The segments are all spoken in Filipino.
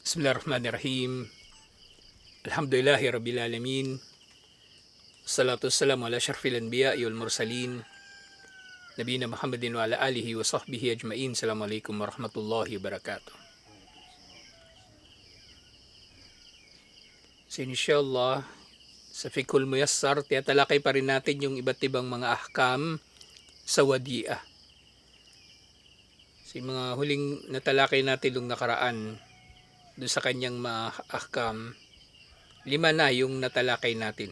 Bismillahirrahmanirrahim. Alhamdulillahi Rabbil Alamin. Salatu wassalamu ala syarfil anbiya wal mursalin. Nabiyina Muhammadin wa ala alihi wa sahbihi ajma'in. Assalamualaikum warahmatullahi wabarakatuh. So inshallah, sa Fiqhul Muyassar, tiyatalakay pa rin natin yung iba't ibang mga ahkam sa wadi'ah. So yung mga huling natalakay natin nung nakaraan, doon sa kanyang mga ahkam, 5 na yung natalakay natin.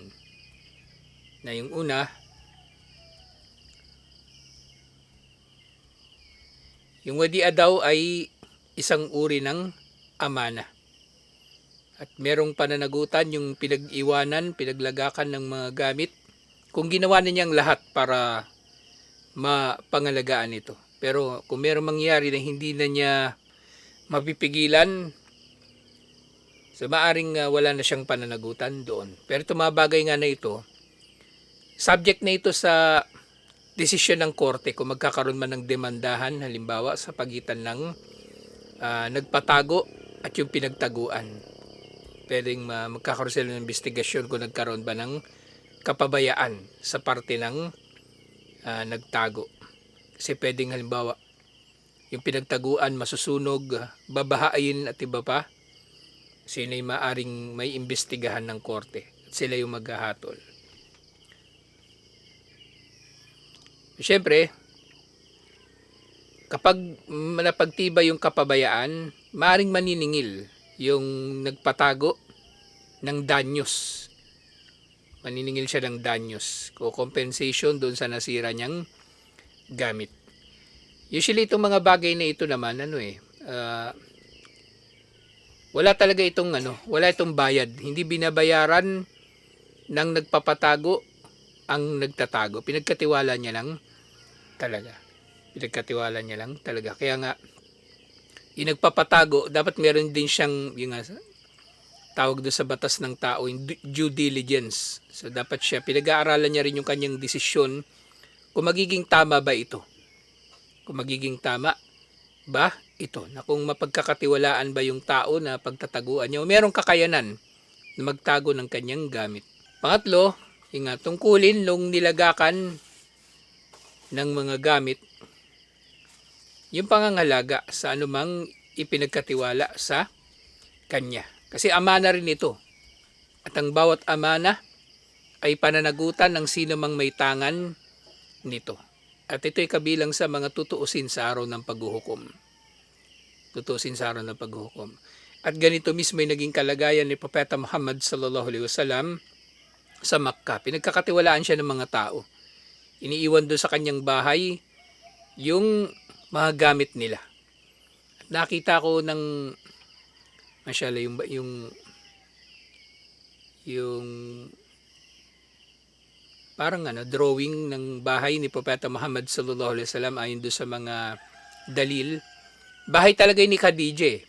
Na yung una, yung wadi'a daw ay isang uri ng amana. At merong pananagutan yung pinag-iwanan, pinaglagakan ng mga gamit kung ginawa na niyang lahat para mapangalagaan ito. Pero kung merong mangyari na hindi na niya mapipigilan, so maaring wala na siyang pananagutan doon. Pero itong mga bagay nga na ito, subject na ito sa desisyon ng korte kung magkakaroon man ng demandahan, halimbawa sa pagitan ng nagpatago at yung pinagtaguan. Pwedeng magkakaroon sila ng investigasyon kung nagkaroon ba ng kapabayaan sa parte ng nagtago. Kasi pwedeng halimbawa, yung pinagtaguan masusunog, babahain at iba pa, sila ay maaring may imbestigahan ng korte at sila yung maghahatol. Siyempre, kapag napagtibay yung kapabayaan, maaring maniningil yung nagpatago ng danyos. Maniningil siya ng danyos o compensation doon sa nasira niyang gamit. Usually itong mga bagay na ito naman wala talaga itong wala itong bayad. Hindi binabayaran ng nagpapatago ang nagtatago. Pinagkatiwala niya lang talaga. Kaya nga yung nagpapatago, dapat meron din siyang yung tawag doon sa batas ng tao, yung due diligence. So dapat siya, pinag-aaralan niya rin yung kanyang desisyon kung magiging tama ba ito. Na kung mapagkakatiwalaan ba yung tao na pagtataguan niya o merong kakayanan na magtago ng kanyang gamit. Pangatlo, tungkulin nung nilagakan ng mga gamit yung pangangalaga sa anumang ipinagkatiwala sa kanya. Kasi amana rin ito. At ang bawat amana ay pananagutan ng sino mang may tangan nito. At ito ay kabilang sa mga tutuusin sa araw ng paghuhukom. At ganito mismo ay naging kalagayan ni Propeta Muhammad sallallahu alaihi wasallam sa Makkah. Pinagkakatiwalaan siya ng mga tao. Iniiwan doon sa kanyang bahay yung mga gamit nila. At nakita ko ng masyala yung parang drawing ng bahay ni Propeta Muhammad sallallahu alaihi wasallam ayon doon sa mga dalil. Bahay talaga ni Khadijah.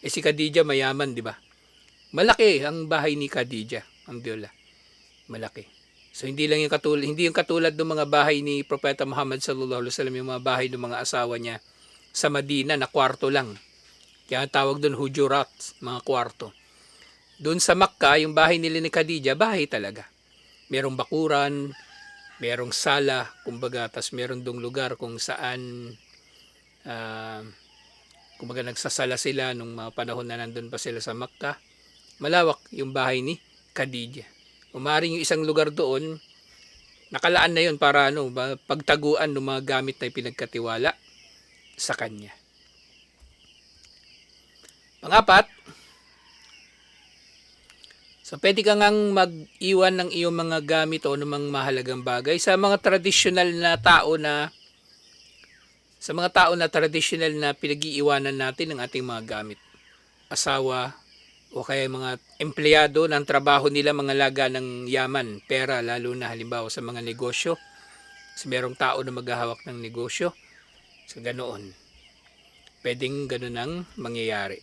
Si Khadijah mayaman, di ba? Malaki ang bahay ni Khadijah, ang Biola. Malaki. So hindi yung katulad ng mga bahay ni Propeta Muhammad sallallahu alaihi wasallam, yung mga bahay ng mga asawa niya sa Madina na kwarto lang. Kaya tawag doon hujurat, mga kwarto. Doon sa Makkah, yung bahay nila ni Khadijah, bahay talaga. Merong bakuran, merong sala, kumbaga, tas meron dong lugar kung saan kumbaga nagsasala sila nung mga panahon na nandun pa sila sa Makkah. Malawak yung bahay ni Khadijah. Umaring yung isang lugar doon, nakalaan na yun para pagtaguan ng mga gamit na pinagkatiwala sa kanya. Pang-apat, so pwede ka ngang mag-iwan ng iyong mga gamit o ng mga mahalagang bagay sa mga tradisyonal na tao na tradisyonal na pinag-iiwanan natin ng ating mga gamit. Asawa o kaya mga empleyado ng trabaho nila, mga laga ng yaman, pera, lalo na halimbawa sa mga negosyo. Kasi merong tao na maghahawak ng negosyo. So ganoon. Pwedeng ganoon ang mangyayari.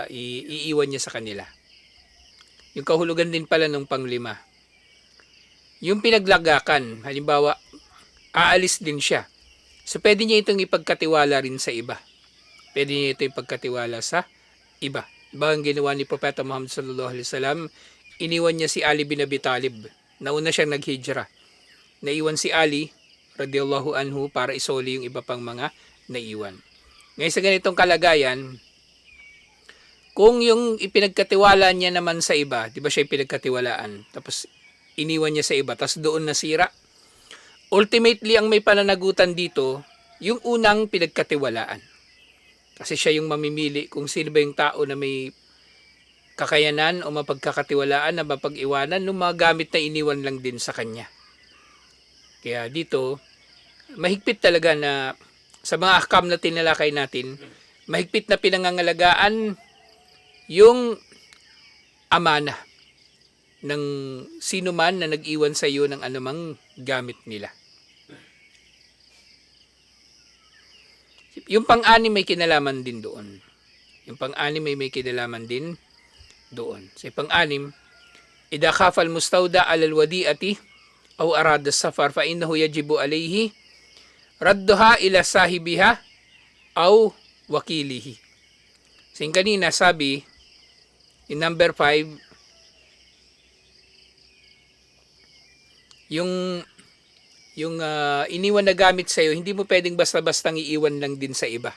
Iiwan niya sa kanila. Yung kahulugan din pala ng pang-5. Yung pinaglagakan, halimbawa, aalis din siya. So pwede niya itong ipagkatiwala rin sa iba. Pwede niya itong ipagkatiwala sa iba Ang ginawa ni Propeta Muhammad sallallahu alaihi wasallam, iniwan niya si Ali bin Abi Talib. Nauna siyang naghijra. Naiwan si Ali radiyallahu anhu para isoli yung iba pang mga naiwan. Ngayon sa ganitong kalagayan, kung yung ipinagkatiwala niya naman sa iba, di ba siya ipinagkatiwalaan, tapos iniwan niya sa iba, tapos doon nasira. Ultimately, ang may pananagutan dito, yung unang pinagkatiwalaan. Kasi siya yung mamimili kung sino ba yung tao na may kakayanan o mapagkakatiwalaan na mapag-iwanan ng mga gamit na iniwan lang din sa kanya. Kaya dito, mahigpit talaga na sa mga ahkam na tinalakay natin, mahigpit na pinangangalagaan yung amana ng sino man na nag-iwan sa iyo ng anumang gamit nila. Yung pang-anim may kinalaman din doon. Yung pang-anim may kinalaman din doon. Sa pang-anim, idha khafa al-mustawda ala al-wadi'ati aw arada as-safar fa innahu yajibu alayhi radduha ila sahibiha aw wakilihi. So yung kanina sabi, in number 5, yung iniwan na gamit sa'yo, hindi mo pwedeng basta-bastang iiwan lang din sa iba.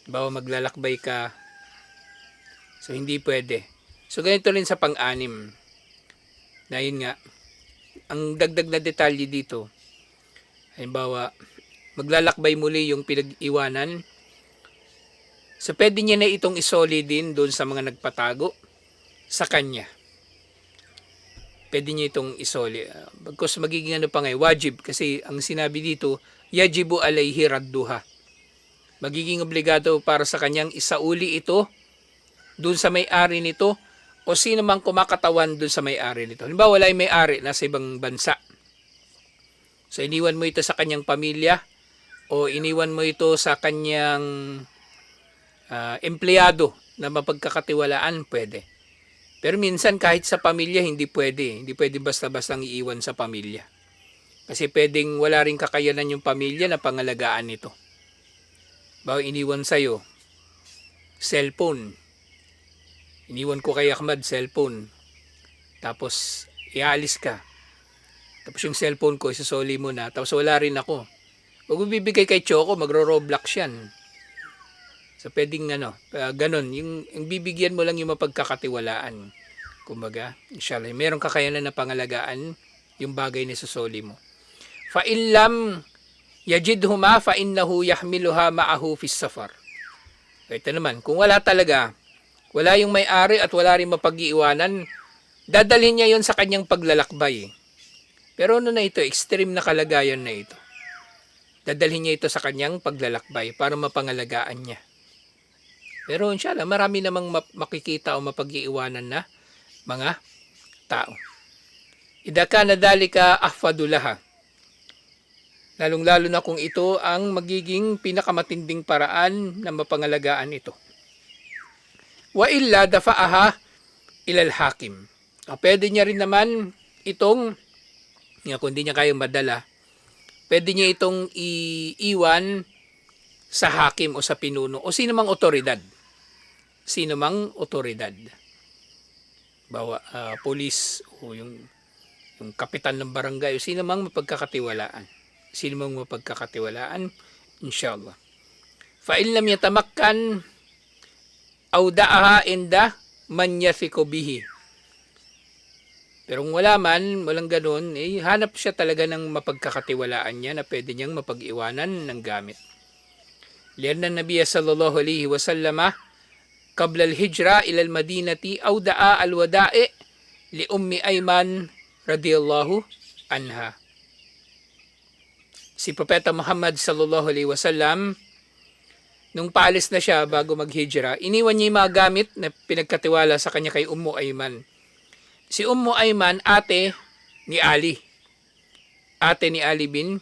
Bawa maglalakbay ka, so hindi pwede. So ganito rin sa pang-anim. Na yun nga, ang dagdag na detalye dito, halimbawa, maglalakbay muli yung pinag-iwanan, so pwede niya na itong isoli din doon sa mga nagpatago sa kanya. Pwede niya itong isoli. Because magiging ano pa nga, wajib. Kasi ang sinabi dito, yajibu alayhi radduha. Magiging obligado para sa kanyang isauli ito doon sa may-ari nito o sino mang kumakatawan doon sa may-ari nito. Halimbawa, wala yung may-ari, nasa ibang bansa. So, iniwan mo ito sa kanyang pamilya o iniwan mo ito sa kanyang empleyado na mapagkakatiwalaan, pwede. Pero minsan kahit sa pamilya hindi pwede. Hindi pwede basta-bastang iiwan sa pamilya. Kasi pwedeng wala rin kakayanan yung pamilya na pangalagaan nito. Bawa iniwan sa'yo, cellphone. Iniwan ko kay Ahmad, cellphone. Tapos iaalis ka. Tapos yung cellphone ko, isusoli mo na. Tapos wala rin ako. Huwag mo bibigay kay Choco, magro-Roblox yan. So pwedeng ganun. Yung bibigyan mo lang yung mapagkakatiwalaan. Kumbaga, inshallah, meron kakayanan na pangalagaan yung bagay na susoli mo. Fa in lam yajidhuma fa innahu yahmiluha ma'ahu fis safar. Ito naman, kung wala talaga, wala yung may-ari at wala rin mapag-iiwanan, dadalhin niya yon sa kanyang paglalakbay. Pero ano na ito, extreme na kalagayan na ito. Dadalhin niya ito sa kanyang paglalakbay para mapangalagaan niya. Pero inshallah, marami namang makikita o mapag-iiwanan na mga tao. Idha kana dhalika ahfadulaha. Lalong-lalo na kung ito ang magiging pinakamatinding paraan na mapangalagaan ito. Wa illa dafa'aha ilal hakim. Pwede niya rin naman itong, kung hindi niya kayang madala, pwede niya itong iiwan sa hakim o sa pinuno o sino mang otoridad. Sino mang otoridad. Bawa police o yung kapitan ng barangay o sino mang mapagkakatiwalaan. Sino mang mapagkakatiwalaan, inshallah. Fa in lam yatamakkan aw da'aha inda man yathiqu bihi. Pero kung wala man, walang ganun, hanap siya talaga ng mapagkakatiwalaan niya na pwede niyang mapag-iwanan ng gamit. Lianna Nabiya sallallahu alaihi wasallam qabla al-hijra ila al-Madinati aw da'a al-wada'i li Ummi Ayman radiyallahu anha. Si Propeta Muhammad sallallahu alaihi wasallam nung paalis na siya bago mag-hijra, iniwan niya yung mga gamit na pinagkatiwala sa kanya kay Ummu Ayman. Si Ummu Ayman, ate ni Ali. Ate ni Ali bin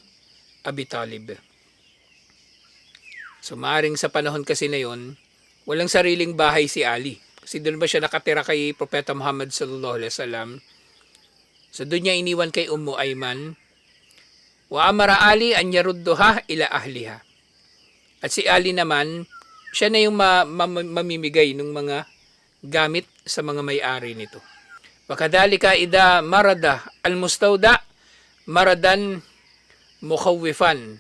Abi Talib. So maaring sa panahon kasi na yon, walang sariling bahay si Ali. Kasi doon ba siya nakatira kay Propeta Muhammad sallallahu alaihi wasallam. So doon niya iniwan kay Ummu Ayman. Wa amara Ali an yarudduha ila ahliha. At si Ali naman, siya na yung mamimigay ng mga gamit sa mga may-ari nito. Wakadhalika ida marada al-mustawda maradan mukhawifan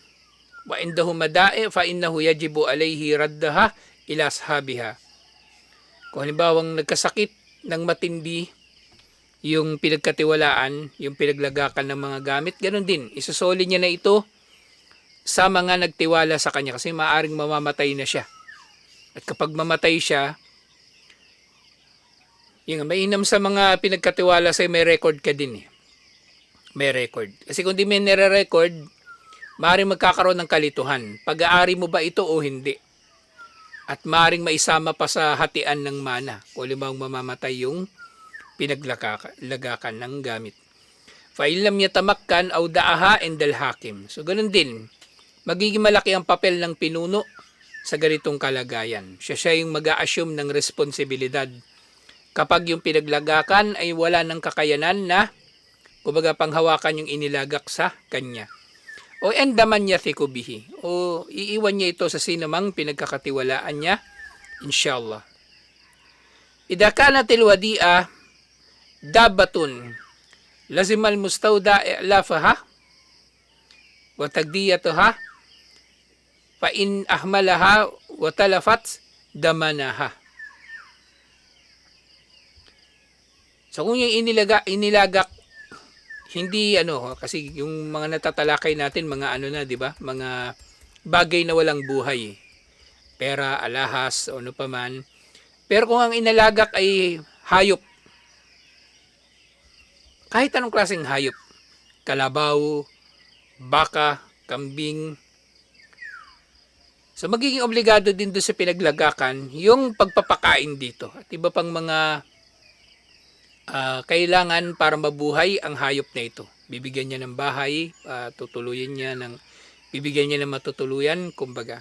wa indahu mada'i fa innahu yajibu alayhi raddaha ila ashabiha. Kung halimbawang nagkasakit ng matindi yung pinagkatiwalaan, yung pinaglagakan ng mga gamit, ganun din, isusoli niya na ito sa mga nagtiwala sa kanya kasi maaring mamamatay na siya. At kapag mamatay siya, yung mainam sa mga pinagkatiwala sa'yo, may record ka din eh. May record. Kasi kung di may nire-record, maaaring magkakaroon ng kalituhan. Pag-aari mo ba ito o hindi? At maaaring maisama pa sa hatian ng mana kung limang mamamatay yung pinaglagakan ng gamit. Fa'ilam yatamakkan aw da'aha indal hakim. So ganun din, magiging malaki ang papel ng pinuno sa ganitong kalagayan. Siya yung mag-a-assume ng responsibilidad kapag yung pinaglagakan ay wala ng kakayanan na kumbaga panghawakan yung inilagak sa kanya. O endaman niya bihi. O iiwan niya ito sa sinamang pinagkakatiwalaan niya, inshallah. Idha kanatil wadi'a dabatun lazimal mustawda i'lafaha wa tagdiyatuha fa in ahmalaha wa talafat damanaha. So kung yung inilagak hindi kasi yung mga natatalakay natin mga na, 'di ba? Mga bagay na walang buhay. Pera, alahas, o ano pa man. Pero kung ang inilagak ay hayop, kahit anong klaseng hayop, kalabaw, baka, kambing, so magiging obligado din doon sa pinaglagakan yung pagpapakain dito. At iba pang mga kailangan para mabuhay ang hayop na ito. Bibigyan niya ng bahay, bibigyan niya ng matutuluyan, kumbaga.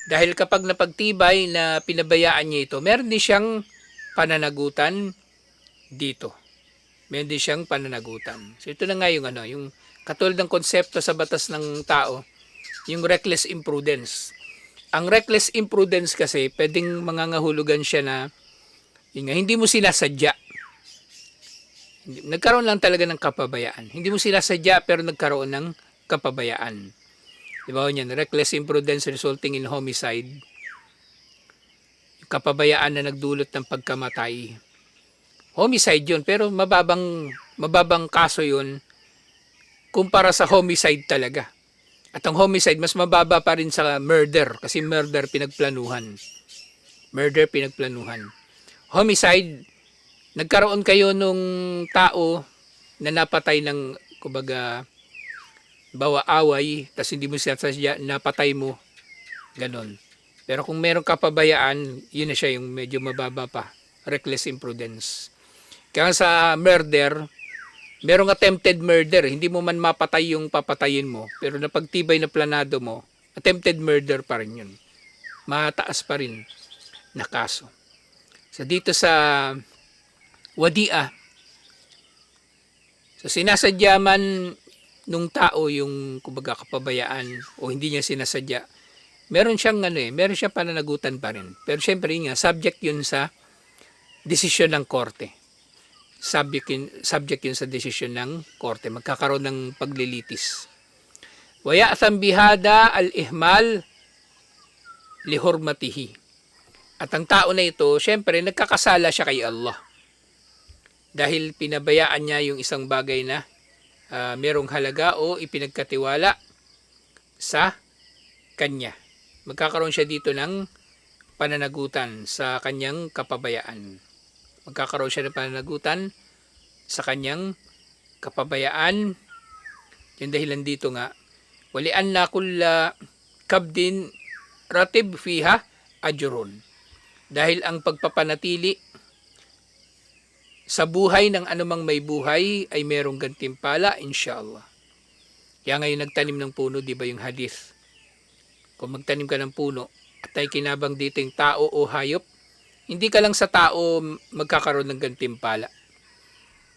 Dahil kapag napagtibay na pinabayaan niya ito, meron din siyang pananagutan dito. Meron din siyang pananagutan. So ito na nga yung katulad ng konsepto sa batas ng tao, yung reckless imprudence. Ang reckless imprudence kasi, pwedeng mangangahulugan siya na hindi mo sinasadya. Nagkaroon lang talaga ng kapabayaan. Hindi mo sinasadya pero nagkaroon ng kapabayaan. Di ba yan? Reckless imprudence resulting in homicide. Kapabayaan na nagdulot ng pagkamatay. Homicide yun, pero mababang kaso yun kumpara sa homicide talaga. At ang homicide, mas mababa pa rin sa murder kasi murder pinagplanuhan. Homicide, nagkaroon kayo nung tao na napatay ng kumbaga away, tapos hindi mo siya napatay mo, ganon. Pero kung meron kapabayaan, yun na siya yung medyo mababa pa, reckless imprudence. Kaya sa murder, merong attempted murder, hindi mo man mapatay yung papatayin mo, pero napagtibay na planado mo, attempted murder pa rin yun. Mataas pa rin na kaso. So dito sa wadi'a, so sinasadya man nung tao yung kumbaga kapabayaan o hindi niya sinasadya, meron siyang meron siyang pananagutan pa rin. Pero syempre nga, subject yun sa desisyon ng korte. Subject yun sa desisyon ng korte. Magkakaroon ng paglilitis. Waya bihada al-ihmal lihurmatihi. At ang tao na ito, syempre nagkakasala siya kay Allah. Dahil pinabayaan niya yung isang bagay na merong halaga o ipinagkatiwala sa kanya. Magkakaroon siya dito ng pananagutan sa kanyang kapabayaan. Magkakaroon siya ng pananagutan sa kanyang kapabayaan. Yung dahilan dito nga, walian na kulla kabdin ratib fiha ajrun. Dahil ang pagpapanatili sa buhay ng anumang may buhay ay merong gantimpala, inshallah. Kaya ngayon nagtanim ng puno, di ba yung hadith? Kung magtanim ka ng puno at ay kinabang dito yung tao o hayop, hindi ka lang sa tao magkakaroon ng gantimpala.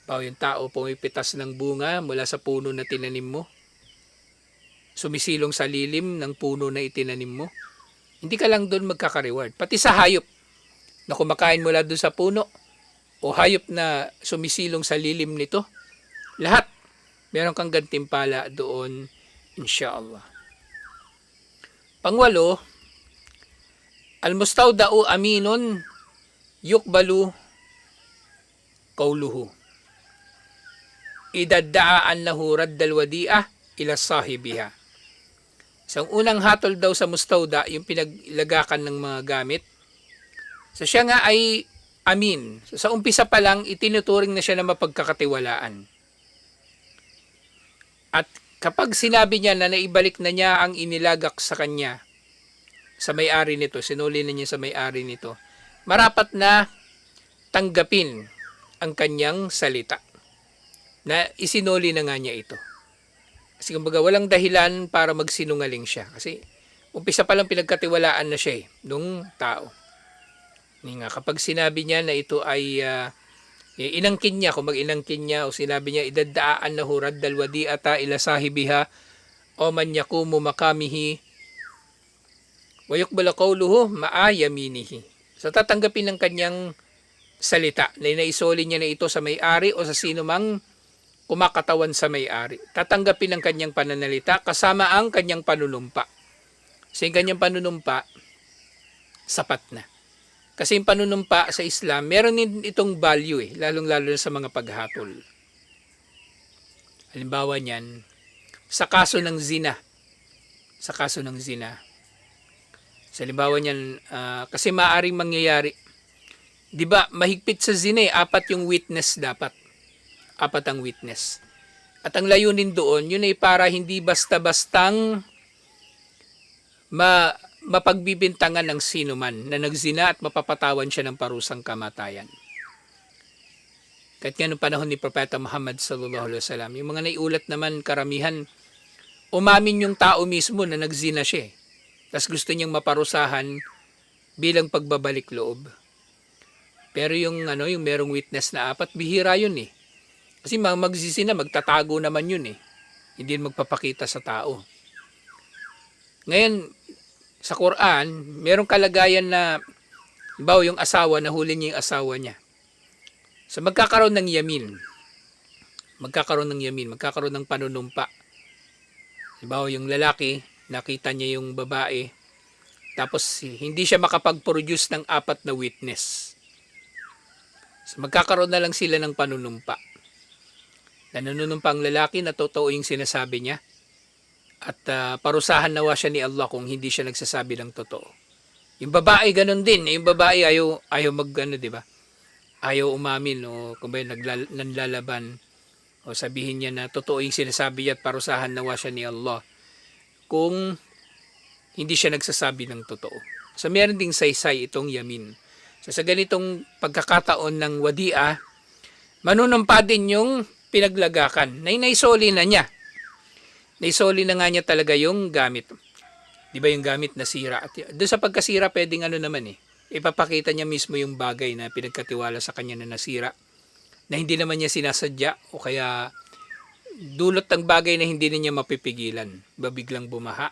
Yung tao pumipitas ng bunga mula sa puno na tinanim mo, sumisilong sa lilim ng puno na itinanim mo, Hindi ka lang doon magkaka-reward. Pati sa hayop na kumakain mula doon sa puno o hayop na sumisilong sa lilim nito, lahat meron kang gantimpala doon, inshallah. Pangwalo, al-mustawda'u aminun yukbalu qawluhu. Idadda'a annahu raddal wadi'ah ila sahibiha. So, ang unang hatol daw sa mustawda, yung pinaglagakan ng mga gamit. So, siya nga ay amin. So, sa umpisa pa lang, itinuturing na siya na mapagkakatiwalaan. At kapag sinabi niya na naibalik na niya ang inilagak sa kanya, sa may-ari nito, sinuli na niya sa may-ari nito, marapat na tanggapin ang kanyang salita na isinuli na nga niya ito. Kasi kumbaga walang dahilan para magsinungaling siya. Kasi umpisa pa lang pinagkatiwalaan na siya nung tao. Nga, kapag sinabi niya na ito ay inangkin niya, kung mag-inangkin niya o sinabi niya idaddaan na hurad dal wadi'ata ila sahibiha o man yakumu makamihi wa yuqbala qawluhu ma'a yaminihi. So tatanggapin ng kanyang salita na inaisoli niya na ito sa may-ari o sa sino mang kumakatawan sa may-ari. Tatanggapin ang kanyang pananalita kasama ang kanyang panunumpa. So yung kanyang panunumpa, sapat na. Kasi yung panunumpa sa Islam, meron din itong value lalong-lalo sa mga paghatol. Halimbawa niyan, sa kaso ng zina. Sa kaso ng zina. Sa halimbawa niyan, kasi maaaring mangyayari. Di ba, mahigpit sa zina 4 yung witness dapat. 4 ang witness. At ang layunin doon, yun ay para hindi basta-bastang mapagbibintangan ng sino man na nagzina at mapapatawan siya ng parusang kamatayan. Kahit nga noong panahon ni Propeta Muhammad sallallahu alaihi wasallam, yung mga naiulat naman karamihan, umamin yung tao mismo na nagzina siya. Tapos gusto niyang maparusahan bilang pagbabalik loob. Pero yung merong witness na 4, bihira yun Kasi magsisina, magtatago naman yun Hindi magpapakita sa tao. Ngayon, sa Quran, merong kalagayan na, halimbawa yung asawa, nahuli niya yung asawa niya. So magkakaroon ng yamin. Magkakaroon ng panunumpa. Halimbawa yung lalaki, nakita niya yung babae, tapos hindi siya makapag-produce ng 4 na witness. So magkakaroon na lang sila ng panunumpa. Nanunumpa ang lalaki na totoo yung sinasabi niya at parusahan nawa siya ni Allah kung hindi siya nagsasabi ng totoo. Yung babae ganun din. Yung babae ayaw di ba? Ayaw umamin o kung ba nanlalaban o sabihin niya na totoo yung sinasabi niya at parusahan nawa siya ni Allah kung hindi siya nagsasabi ng totoo. So meron ding saysay itong yamin. So sa ganitong pagkakataon ng wadi'a, manunumpa din yung pinaglagakan na naisoli na niya. Naisoli na nga niya talaga yung gamit. Di ba yung gamit nasira? At doon sa pagkasira, pwedeng ipapakita niya mismo yung bagay na pinagkatiwala sa kanya na nasira, na hindi naman niya sinasadya o kaya dulot ng bagay na hindi na niya mapipigilan. Babiglang bumaha.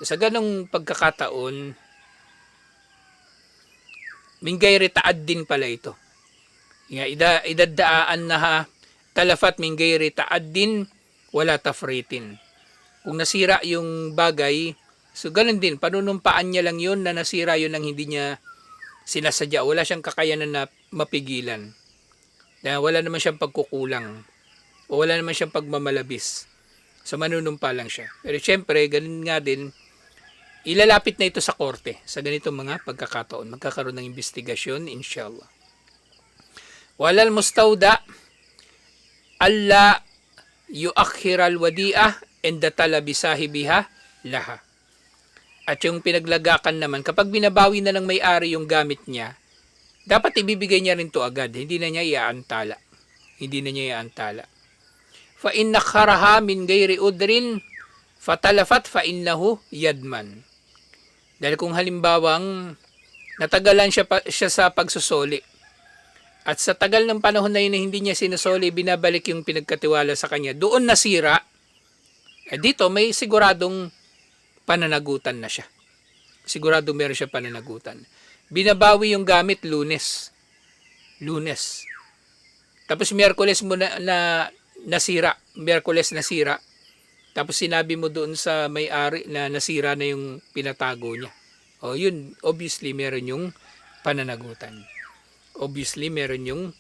Sa ganong pagkakataon, min gayri ta'ad din pala ito. Idaddaan na talafat min gayri ta'addin wala tafritin. Kung nasira yung bagay, so ganun din, panunumpaan niya lang yun na nasira yun nang hindi niya sinasadya. Wala siyang kakayanan na mapigilan. Na wala naman siyang pagkukulang. O wala naman siyang pagmamalabis. So manunumpa lang siya. Pero syempre, ganun nga din, ilalapit na ito sa korte sa ganitong mga pagkakataon. Magkakaroon ng investigasyon, inshallah. Walal mustawda alla yuakhir al-wadi'ah and datala bisahibiha laha. At yung pinaglagakan naman, kapag binabawi na ng may-ari yung gamit niya, dapat ibibigay niya rin to agad. Hindi na niya iaantala. Fa in nakharaha min ghairi udrin fatalafat fa innahu yadman. Dahil kung halimbawang natagalan siya sa pagsusoli, at sa tagal ng panahon na yun na hindi niya sinusoli, binabalik yung pinagkatiwala sa kanya, doon nasira, dito may siguradong pananagutan na siya. sigurado meron siya pananagutan. Binabawi yung gamit Lunes. Lunes. Tapos Miyerkules mo na nasira. Miyerkules nasira. Tapos sinabi mo doon sa may-ari na nasira na yung pinatago niya. O yun, obviously meron yung pananagutan. Obviously meron yung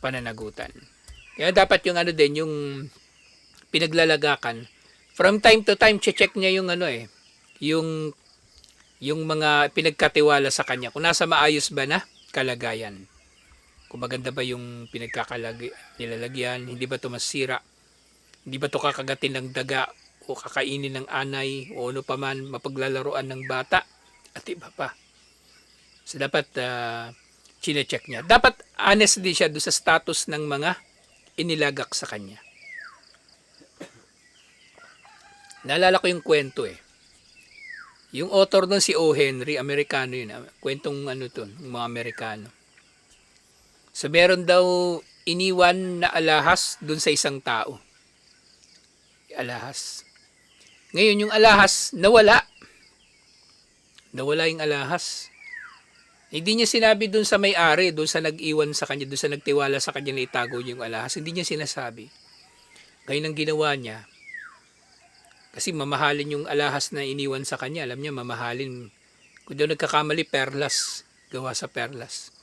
pananagutan. Kaya dapat yung ano din, yung pinaglalagakan. From time to time, check niya yung ano yung mga pinagkatiwala sa kanya. Kung nasa maayos ba na kalagayan. Kung maganda ba yung nilalagyan, hindi ba ito masira, hindi ba ito kakagatin ng daga o kakainin ng anay o ano pa man, mapaglalaroan ng bata at iba pa. So dapat chinecheck niya. Dapat honest din siya doon sa status ng mga inilagak sa kanya. Naalala ko yung kwento Yung author nun si O. Henry, Amerikano yun. Kwentong ano to, yung mga Amerikano. So meron daw iniwan na alahas dun sa isang tao. Alahas. Ngayon yung alahas nawala. Nawala yung alahas. Hindi niya sinabi dun sa may-ari, dun sa nag-iwan sa kanya, dun sa nagtiwala sa kanya na itago niya yung alahas. Hindi niya sinasabi. Ngayon ang ginawa niya, kasi mamahalin yung alahas na iniwan sa kanya. Alam niya, mamahalin. Kung daw nagkakamali, perlas. Gawa sa perlas.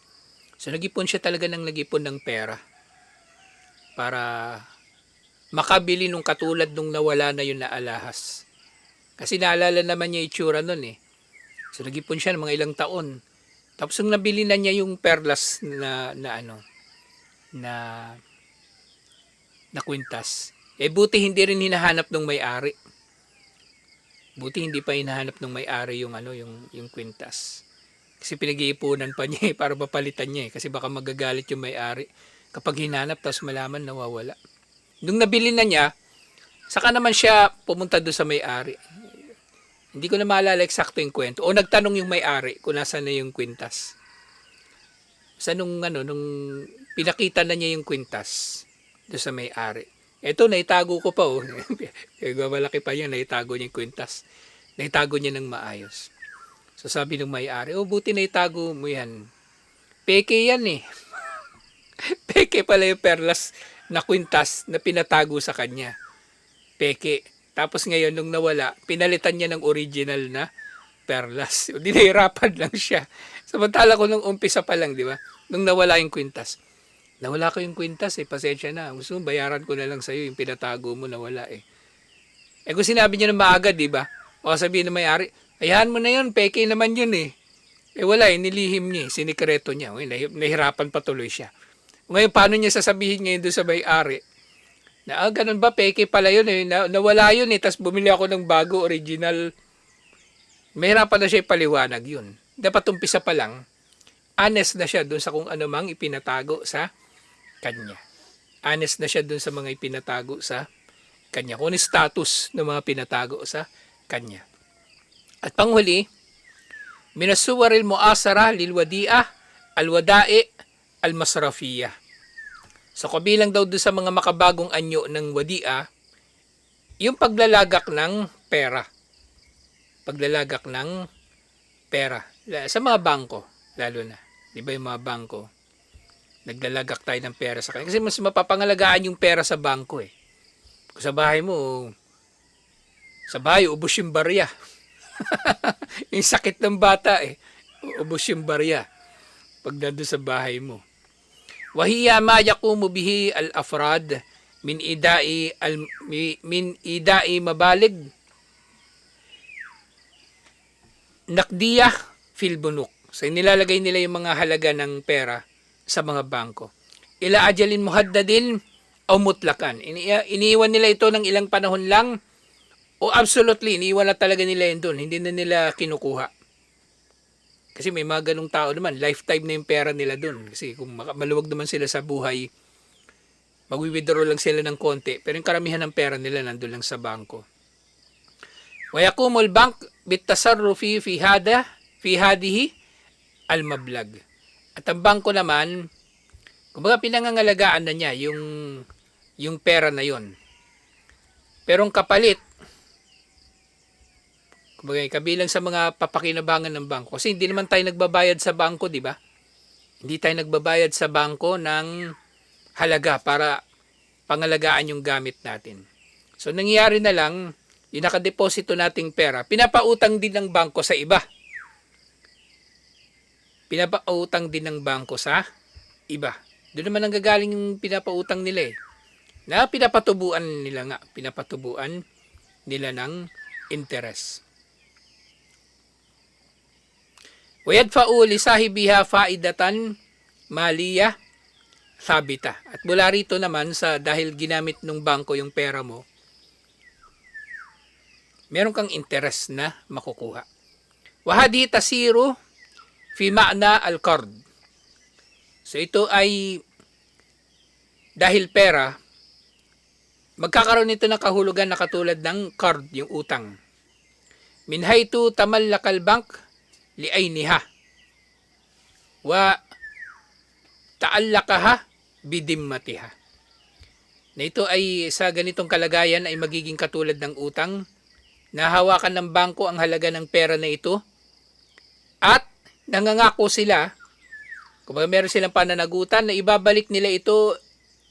So nag-ipon siya talaga ng pera. Para makabili nung katulad nung nawala na yun na alahas. Kasi naalala naman niya itsura nun So nag-ipon siya ng mga ilang taon. Tapos nung nabili na niya yung perlas na kwintas. Buti hindi rin hinahanap ng may-ari. Buti hindi pa hinahanap ng may-ari yung kwintas. Kasi pinag-iipunan pa niya para mapalitan niya kasi baka magagalit yung may-ari kapag hinanap tapos malaman nawawala. Nung nabili na niya, saka naman siya pumunta doon sa may-ari. Hindi ko na maalala eksakto yung kwento. O nagtanong yung may-ari kung nasaan na yung kwintas. Sa nung pinakita na niya yung kwintas doon sa may-ari. Ito, naitago ko pa malaki pa yan, naitago niya yung kwintas. Naitago niya ng maayos. So sabi ng may-ari, buti naitago mo yan. Peke yan Peke pala yung perlas na kwintas na pinatago sa kanya. Peke. Tapos ngayon, nung nawala, pinalitan niya ng original na perlas. Dinahirapan lang siya. Samantala ko nung umpisa pa lang, di ba? Nung nawala yung kwintas. Nawala ko yung kwintas pasensya na. Gusto mo, bayaran ko na lang sa'yo yung pinatago mo, nawala kung sinabi niya na maaga, di ba? O sabihin na may-ari, ayahan mo na yun, peke naman yun wala nilihim niya sinikreto niya. Nahirapan patuloy siya. Ngayon, paano niya sasabihin ngayon doon sa may-ari? Na, ganun ba, peke pala yun nawala yun tapos bumili ako ng bago, original. Mahirapan na siya ipaliwanag yun. Dapat umpisa pa lang, honest na siya doon sa kung ano mang ipinatago sa kanya. Honest na siya doon sa mga ipinatago sa kanya. Kung ano status ng mga pinatago sa kanya. At panghuli, minasuwaril mu'asara lilwadi'ah alwada'i almasrafiyah. So kabilang daw doon sa mga makabagong anyo ng wadi'a, yung paglalagak ng pera. Paglalagak ng pera. Sa mga bangko, lalo na. Di ba yung mga bangko, naglalagak tayo ng pera sa kanila. Kasi mas mapapangalagaan yung pera sa bangko Kung sa bahay mo, ubos yung barya. Yung sakit ng bata ubos yung barya. Pag nandun sa bahay mo. Wahiya ma yaqumu bihi al-afrad min idai mabalig nakdiyah fil bunuk. So nilalagay nila yung mga halaga ng pera sa mga bangko. Ila ajalin muhaddadin o mutlakan. Iniiwan nila ito ng ilang panahon lang o absolutely iniiwan na talaga nila yun doon. Hindi na nila kinukuha. Kasi may mga ganung tao naman, lifetime na yung pera nila doon. Kasi kung maluwag naman sila sa buhay, magwi-withdraw lang sila ng konti. Pero yung karamihan ng pera nila nandun lang sa bangko. Wayakumul bank bitasarrufi fi hadihi al-mablag. At ang bangko naman, kumbaga pinangangalagaan na niya yung pera na yon. Pero ang kapalit, Kumbaga, kabilang sa mga papakinabangan ng bangko. Kasi hindi naman tayo nagbabayad sa bangko, di ba? Hindi tayo nagbabayad sa bangko ng halaga para pangalagaan yung gamit natin. So, nangyayari na lang, yung nakadeposito nating pera, pinapautang din ng bangko sa iba. Pinapautang din ng bangko sa iba. Doon naman ang gagaling yung pinapautang nila eh. Na pinapatubuan nila ng interest. وَيَدْفَعُ لِصَاحِبِهَا فَائِدَةً مَالِيَّةً ثَابِتَةً. At mula rito naman dahil ginamit ng bangko yung pera mo, meron kang interest na makukuha. وَهَذِهِ تَصِيرُ فِي مَعْنَى الْقَرْضِ. So ito ay dahil pera, magkakaroon nito ng kahulugan na katulad ng card, yung utang. Min haytu tamallakal bank li'ayniha wa taallakaha bidimmatiha. Na ito ay sa ganitong kalagayan ay magiging katulad ng utang. Nahawakan ng bangko ang halaga ng pera na ito at nangangako sila, kung meron silang pananagutan, na ibabalik nila ito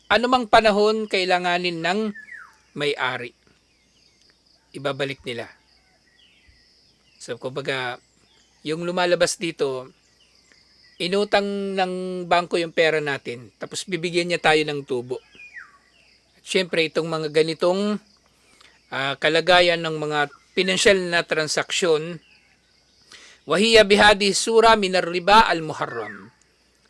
anumang panahon kailanganin ng may-ari. Ibabalik nila. So, kumbaga, yung lumalabas dito, inutang ng bangko yung pera natin, tapos bibigyan niya tayo ng tubo. At syempre, itong mga ganitong kalagayan ng mga financial na transaksyon, wahiya bihadi sura minar riba al-muharram.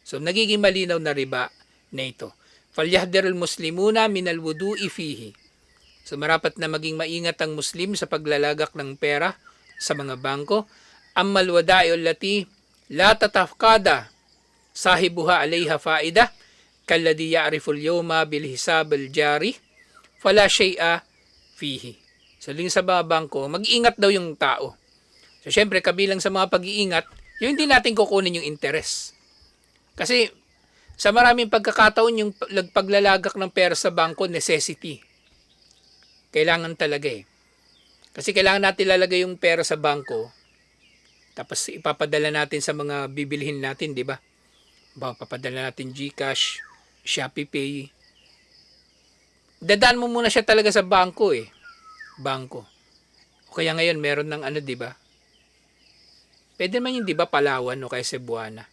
So, nagiging malinaw na riba na ito. Falyahdir al-muslimuna minal wudu'i fihi. So, marapat na maging maingat ang Muslim sa paglalagak ng pera sa mga bangko. Ammal wada'i allati la tatafqada sahibuha alayha faida kalladhi ya'rifu al-yawma bil hisab al-jari fala shay'a fihi. So, sa mga bangko, mag-iingat daw yung tao. So, syempre, kabilang sa mga pag-iingat, yung hindi natin kukunin yung interest. Kasi, sa maraming pagkakataon, yung paglalagak ng pera sa bangko, necessity. Kailangan talaga eh. Kasi kailangan natin lalagay yung pera sa bangko, tapos ipapadala natin sa mga bibilhin natin, di ba? Papadala natin GCash, Shopee Pay. Dadaan mo muna siya talaga sa bangko eh. Bangko. O kaya ngayon, meron ng di ba? Pwede man yung, di ba, Palawan o kaya Cebuana.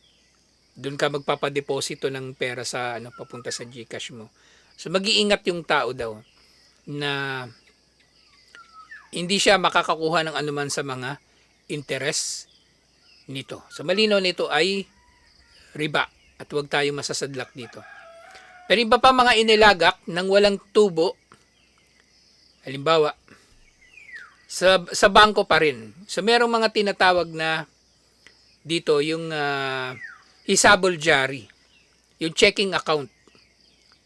Doon ka magpapadeposito ng pera sa papunta sa GCash mo. So mag-iingat yung tao daw na hindi siya makakakuha ng anuman sa mga interest nito. So malinaw nito ay riba at huwag tayo masasadlak dito. Pero iba pa mga inilagak ng walang tubo, halimbawa, sa bangko pa rin. So merong mga tinatawag na dito yung hisabol jari, yung checking account.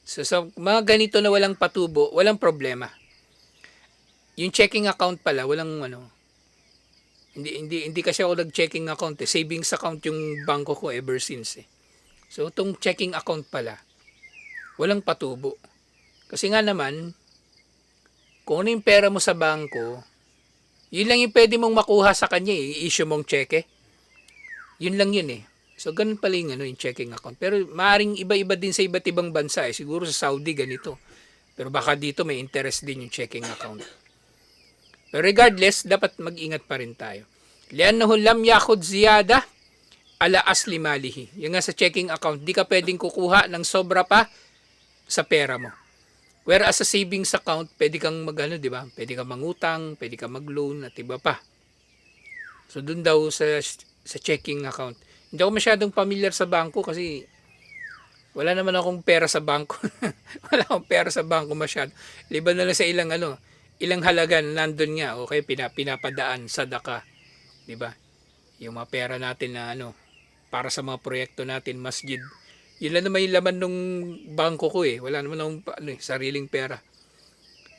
So sa mga ganito na walang patubo, walang problema. Yung checking account pala, walang hindi kasi ako nag-checking account eh. Savings account yung bangko ko ever since eh. So itong checking account pala, walang patubo. Kasi nga naman, kung ano yung pera mo sa bangko, yun lang yung pwede mong makuha sa kanya eh. I-issue mong cheque. Yun lang yun eh. So, ganun pala yung checking account. Pero maaring iba-iba din sa iba't ibang bansa eh. Siguro sa Saudi ganito. Pero baka dito may interest din yung checking account. Pero regardless, dapat mag-ingat pa rin tayo. Li'annahu lam yakhud ziyada ala asli malihi. Yung nga sa checking account, di ka pwedeng kukuha ng sobra pa sa pera mo. Whereas sa savings account, pwede kang di ba? Pwede kang mangutang, pwede kang mag-loan at iba pa. So, dun daw sa checking account. Hindi ako masyadong familiar sa bangko kasi wala naman akong pera sa bangko. Wala akong pera sa bangko masyado. Liban na lang sa ilang halaga nandun nga. Okay, pinapadaan, sadaka. Diba? Yung mga pera natin na para sa mga proyekto natin, masjid. Yun lang naman yung laman nung bangko ko eh. Wala naman akong sariling pera.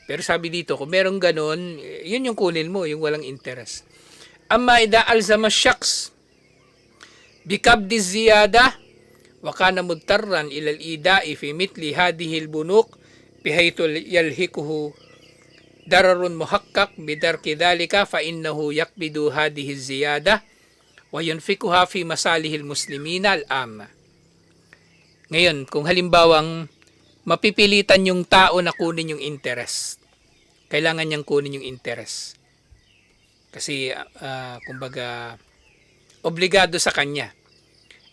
Pero sabi dito, kung merong ganon, yun yung kunin mo, yung walang interest. Amma ida alzama shaks bikabdi ziyada wa kana mudtarran ila al-ida'i fi mithli hadhihi al-bunuk bihaythu yalhikuhu dararun muhakkak bidarki dhalika fa innahu yakbidu hadihi ziyada wa yunfikuha fi masalihil muslimina al-amma. Ngayon, kung halimbawang mapipilitan yung tao na kunin yung interest, kailangan niyang kunin yung interest. Kasi, kumbaga, obligado sa kanya.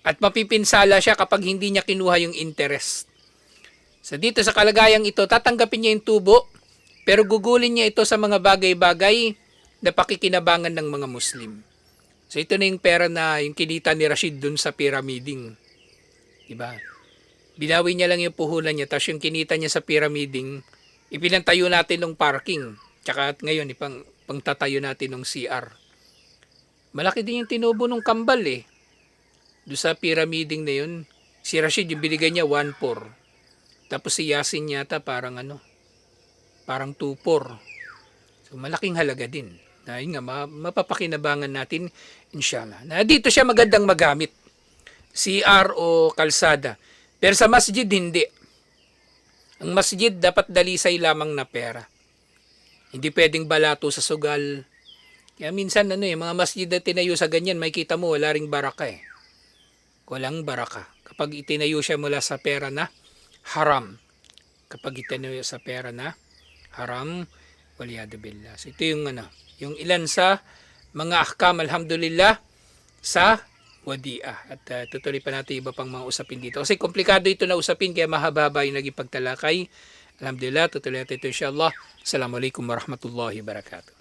At mapipinsala siya kapag hindi niya kinuha yung interest. So dito sa kalagayang ito, tatanggapin niya yung tubo, pero gugulin niya ito sa mga bagay-bagay na pakikinabangan ng mga Muslim. So ito na yung pera na yung kinita ni Rashid dun sa pyramiding. Diba? Binawi niya lang yung puhunan niya, tapos yung kinita niya sa pyramiding, ipinantayo natin ng parking. Tsaka ngayon, pangtatayo natin ng CR. Malaki din yung tinubo ng kambal eh. Doon sa pyramiding na yun, si Rashid yung binigay niya 1-4. Tapos si Yasin yata parang parang 2-4. So malaking halaga din. Na yun nga, mapapakinabangan natin inshallah. Na dito siya magandang magamit. CR o kalsada. Pero sa masjid hindi. Ang masjid dapat dalisay lamang na pera. Hindi pwedeng balato sa sugal. Kaya minsan mga masjid na tinayo sa ganyan, may kita mo wala ring baraka eh. Walang baraka. Kapag itinayo siya mula sa pera na haram. Kapag itinayo sa pera na haram, waliyadu billah. So ito yung ilan sa mga ahkam alhamdulillah sa wadi'ah. At tutuloy pa natin iba pang mga usapin dito. Kasi komplikado ito na usapin, kaya mahaba-haba yung naging pagtalakay. Alhamdulillah, tutuloy natin ito insyaAllah. Assalamualaikum warahmatullahi wabarakatuh.